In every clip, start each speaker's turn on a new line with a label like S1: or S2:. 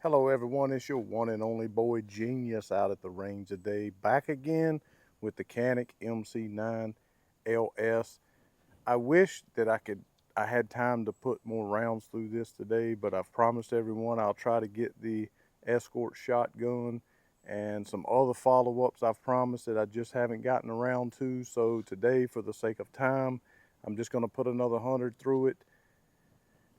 S1: Hello everyone, it's your one and only boy Genius out at the range today, back again with the Canik MC9LS. I wish that I had time to put more rounds through this today, but I've promised everyone I'll try to get the escort shotgun and some other follow-ups I've promised that I just haven't gotten around to. So today, for the sake of time, I'm just going to put another 100 through it.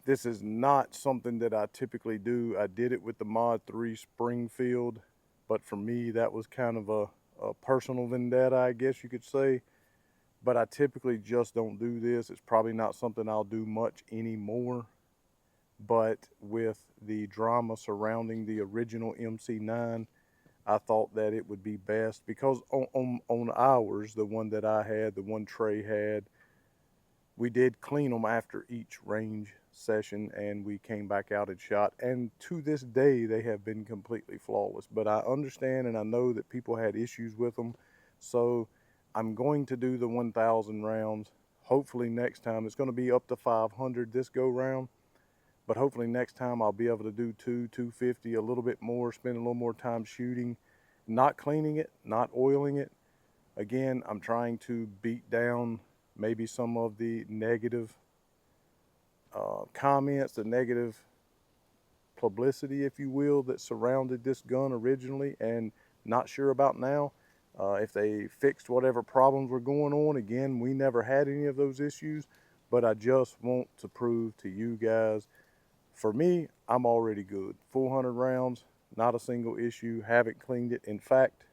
S1: This is not something that I typically do. I did it with the Mod 3 Springfield, but for me, that was kind of a personal vendetta, I guess you could say. But I typically just don't do this. It's probably not something I'll do much anymore. But with the drama surrounding the original MC9, I thought that it would be best because on ours, the one that I had, the one Trey had, we did clean them after each range session and we came back out and shot, and to this day they have been completely flawless. But I understand and I know that people had issues with them, so I'm going to do the 1,000 rounds. Hopefully next time it's going to be up to 500 this go round, but hopefully next time I'll be able to do 250, a little bit more, spend a little more time shooting, not cleaning it, not oiling it. Again, I'm trying to beat down maybe some of the negative comments, the negative publicity, if you will, that surrounded this gun originally, and not sure about now. If they fixed whatever problems were going on. Again, we never had any of those issues, but I just want to prove to you guys, for me, I'm already good. 400 rounds, not a single issue, haven't cleaned it. In fact,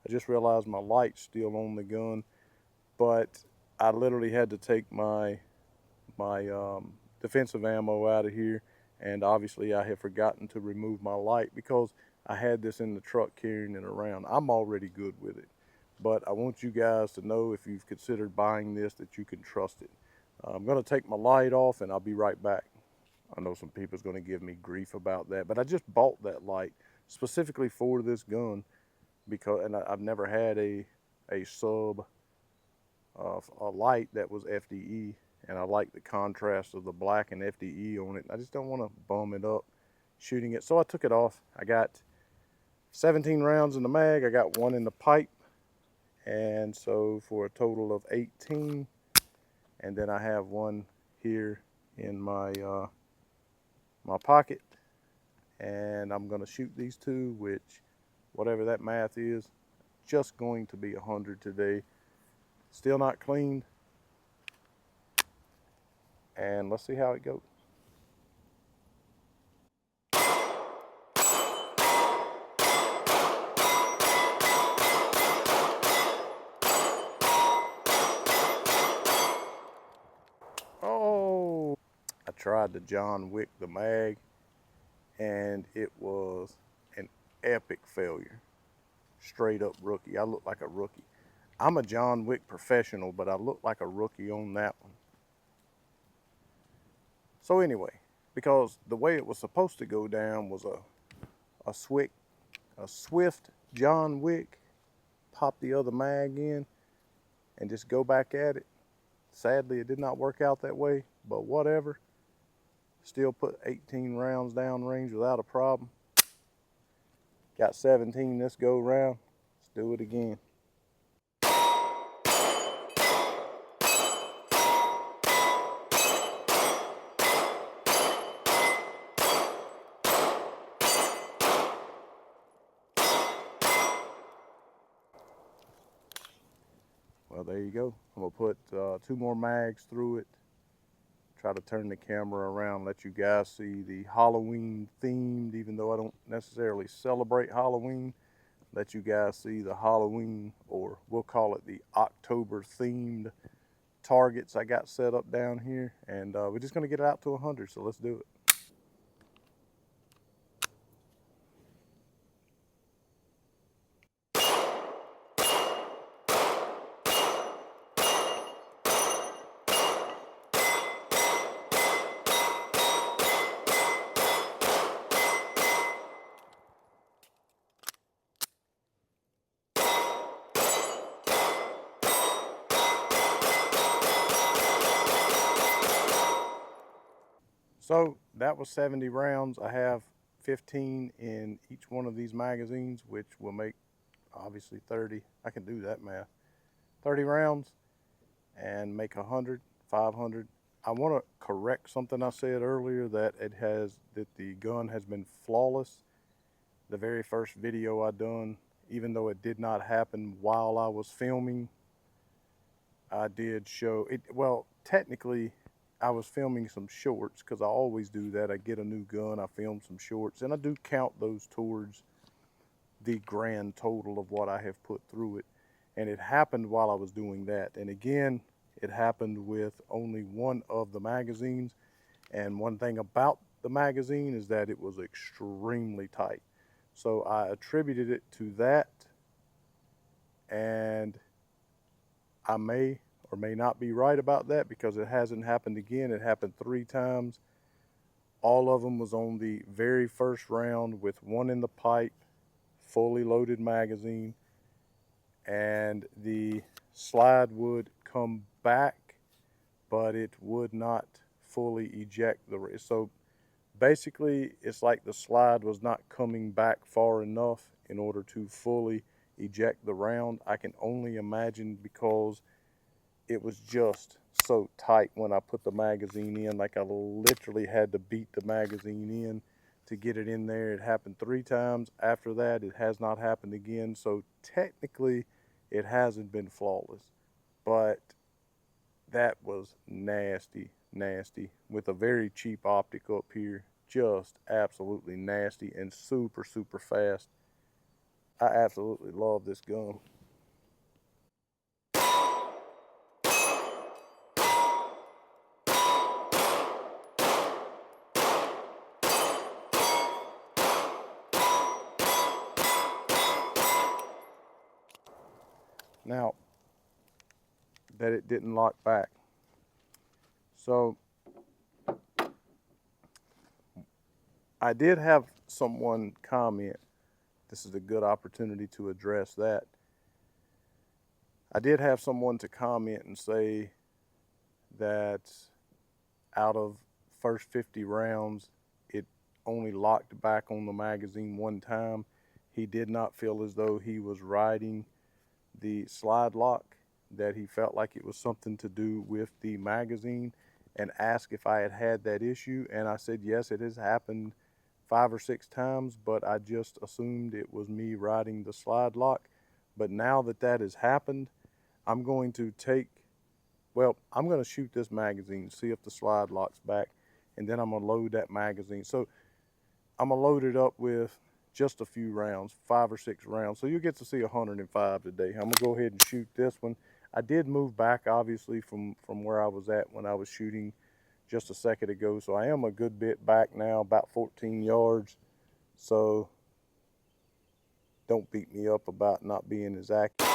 S1: I just realized my light's still on the gun, but I literally had to take my defensive ammo out of here, and obviously I had forgotten to remove my light because I had this in the truck carrying it around. I'm already good with it, but I want you guys to know, if you've considered buying this, that you can trust it. I'm going to take my light off and I'll be right back. I know some people's going to give me grief about that, but I just bought that light specifically for this gun because, and I've never had a sub a light that was FDE, and I like the contrast of the black and FDE on it. I just don't want to bum it up shooting it, so I took it off. I got 17 rounds in the mag, I got one in the pipe, and so for a total of 18. And then I have one here in my my pocket, and I'm going to shoot these two, which, whatever that math is, just going to be 100 today. Still not cleaned, and let's see how it goes. Oh, I tried to John Wick the mag, and it was an epic failure. Straight up rookie. I look like a rookie. I'm a John Wick professional, but I look like a rookie on that one. So anyway, because the way it was supposed to go down was a swift John Wick, pop the other mag in, and just go back at it. Sadly, it did not work out that way, but whatever. Still put 18 rounds down range without a problem. Got 17 this go round. Let's do it again. Well, there you go. I'm gonna put 2 more mags through it. Try to turn the camera around, let you guys see the Halloween themed, even though I don't necessarily celebrate Halloween. Let you guys see the Halloween, or we'll call it the October themed targets I got set up down here. And we're just gonna get it out to 100, so let's do it. So that was 70 rounds. I have 15 in each one of these magazines, which will make obviously 30. I can do that math. 30 rounds and make 100, 500. I want to correct something I said earlier, that the gun has been flawless. The very first video I done, even though it did not happen while I was filming, I did show it. Well, technically I was filming some shorts, because I always do that. I get a new gun, I film some shorts, and I do count those towards the grand total of what I have put through it. And it happened while I was doing that. And again, it happened with only one of the magazines. And one thing about the magazine is that it was extremely tight. So I attributed it to that, and I may or may not be right about that, because it hasn't happened again. It happened 3 times. All of them was on the very first round with one in the pipe, fully loaded magazine, and the slide would come back, but it would not fully eject so basically it's like the slide was not coming back far enough in order to fully eject the round. I can only imagine because it was just so tight when I put the magazine in. Like, I literally had to beat the magazine in to get it in there. It happened 3 times. After that, it has not happened again. So technically it hasn't been flawless, but that was nasty, nasty, with a very cheap optic up here. Just absolutely nasty and super, super fast. I absolutely love this gun. Now that it didn't lock back, so I did have someone comment. This is a good opportunity to address that. I did have someone to comment and say that out of first 50 rounds, it only locked back on the magazine 1 time. He did not feel as though he was riding the slide lock, that he felt like it was something to do with the magazine, and asked if I had had that issue. And I said, yes, it has happened 5 or 6 times, but I just assumed it was me riding the slide lock. But now that that has happened, I'm going to I'm going to shoot this magazine, see if the slide locks back, and then I'm going to load that magazine. So I'm going to load it up with just a few rounds, 5 or 6 rounds. So you get to see 105 today. I'm going to go ahead and shoot this one. I did move back, obviously, from where I was at when I was shooting just a second ago. So I am a good bit back now, about 14 yards. So don't beat me up about not being as accurate.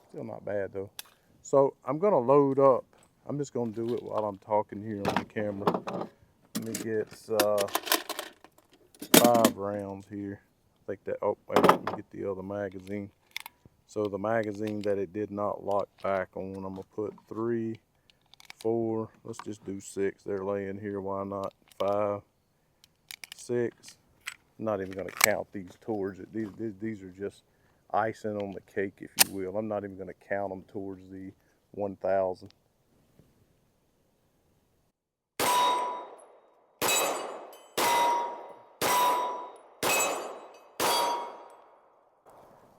S1: Still not bad though. So I'm gonna load up. I'm just gonna do it while I'm talking here on the camera. Let me get 5 rounds here. I think that, oh wait, let me get the other magazine. So the magazine that it did not lock back on, I'm gonna put 3, 4, let's just do 6. They're laying here, why not? 5, 6. I'm not even gonna count these towards it. These are just icing on the cake, if you will. I'm not even going to count them towards the 1,000.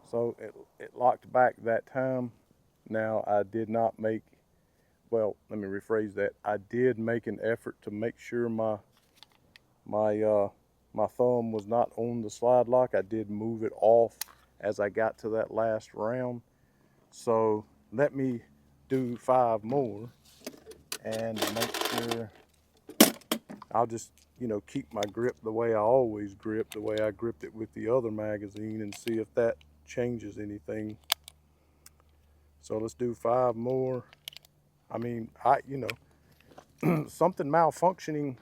S1: So it locked back that time. Now I did not make, well, let me rephrase that. I did make an effort to make sure my thumb was not on the slide lock. I did move it off as I got to that last round. So let me do 5 more and make sure. I'll just, keep my grip the way I always grip, the way I gripped it with the other magazine, and see if that changes anything. So let's do 5 more. I mean, something malfunctioning,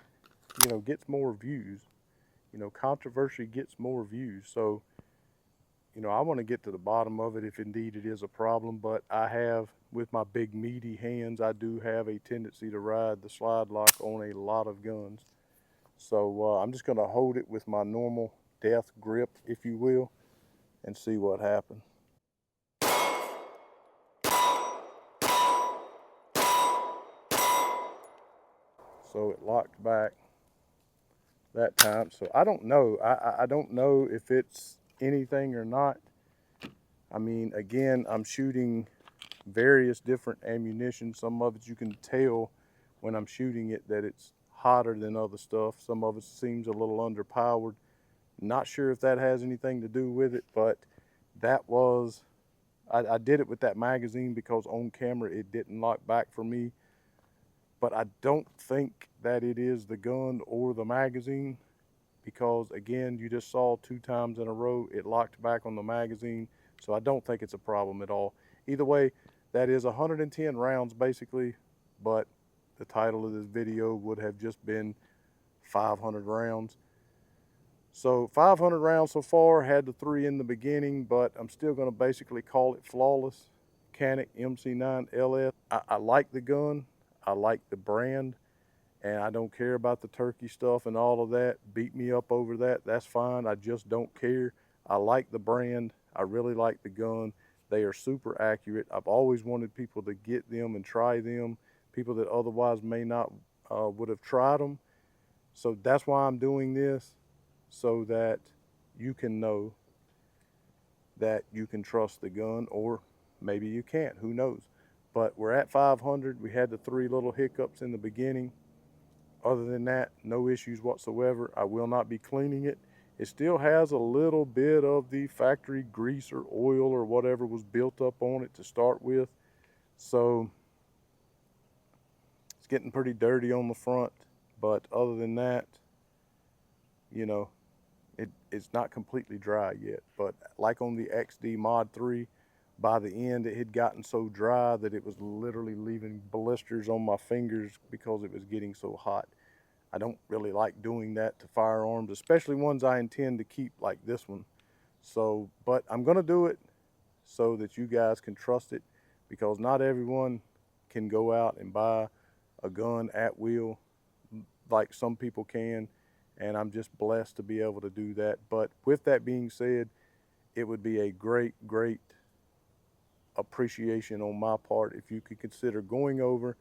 S1: gets more views. you know, controversy gets more views. So, you know, I want to get to the bottom of it if indeed it is a problem. But I have, with my big meaty hands, I do have a tendency to ride the slide lock on a lot of guns. So I'm just going to hold it with my normal death grip, if you will, and see what happens. So it locked back that time. So I don't know. I don't know if it's anything or not. I mean, again, I'm shooting various different ammunition. Some of it you can tell when I'm shooting it that it's hotter than other stuff. Some of it seems a little underpowered. Not sure if that has anything to do with it, but that was, I did it with that magazine because on camera it didn't lock back for me. But I don't think that it is the gun or the magazine, because again, you just saw 2 times in a row it locked back on the magazine. So I don't think it's a problem at all. Either way, that is 110 rounds basically, but the title of this video would have just been 500 rounds. So 500 rounds so far, had the 3 in the beginning, but I'm still gonna basically call it flawless. Canik MC9LS. I like the gun, I like the brand, and I don't care about the turkey stuff and all of that. Beat me up over that, that's fine. I just don't care. I like the brand. I really like the gun. They are super accurate. I've always wanted people to get them and try them, people that otherwise may not would have tried them. So that's why I'm doing this, so that you can know that you can trust the gun, or maybe you can't, who knows. But we're at 500. We had the 3 little hiccups in the beginning. Other than that, no issues whatsoever. I will not be cleaning it. It still has a little bit of the factory grease or oil or whatever was built up on it to start with. So it's getting pretty dirty on the front. But other than that, you know, it's not completely dry yet. But like on the XD Mod 3, by the end it had gotten so dry that it was literally leaving blisters on my fingers because it was getting so hot. I don't really like doing that to firearms, especially ones I intend to keep like this one. So, but I'm gonna do it so that you guys can trust it, because not everyone can go out and buy a gun at will like some people can, and I'm just blessed to be able to do that. But with that being said, it would be a great appreciation on my part if you could consider going over,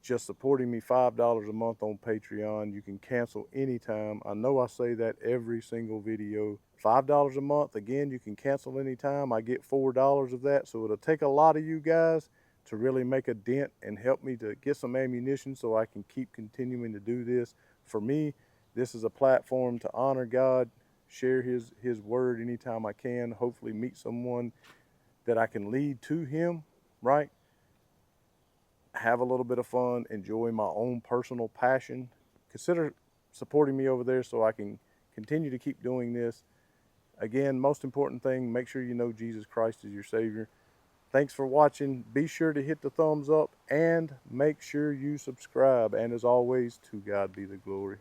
S1: just supporting me. $5 a month on Patreon. You can cancel anytime. I know I say that every single video. $5 a month, again, you can cancel anytime. I get $4 of that, so it'll take a lot of you guys to really make a dent and help me to get some ammunition so I can keep continuing to do this. For me, this is a platform to honor God, share his word anytime I can, hopefully meet someone that I can lead to him, right? Have a little bit of fun, enjoy my own personal passion. Consider supporting me over there so I can continue to keep doing this. Again, most important thing, make sure you know Jesus Christ is your Savior. Thanks for watching. Be sure to hit the thumbs up and make sure you subscribe. And as always, to God be the glory.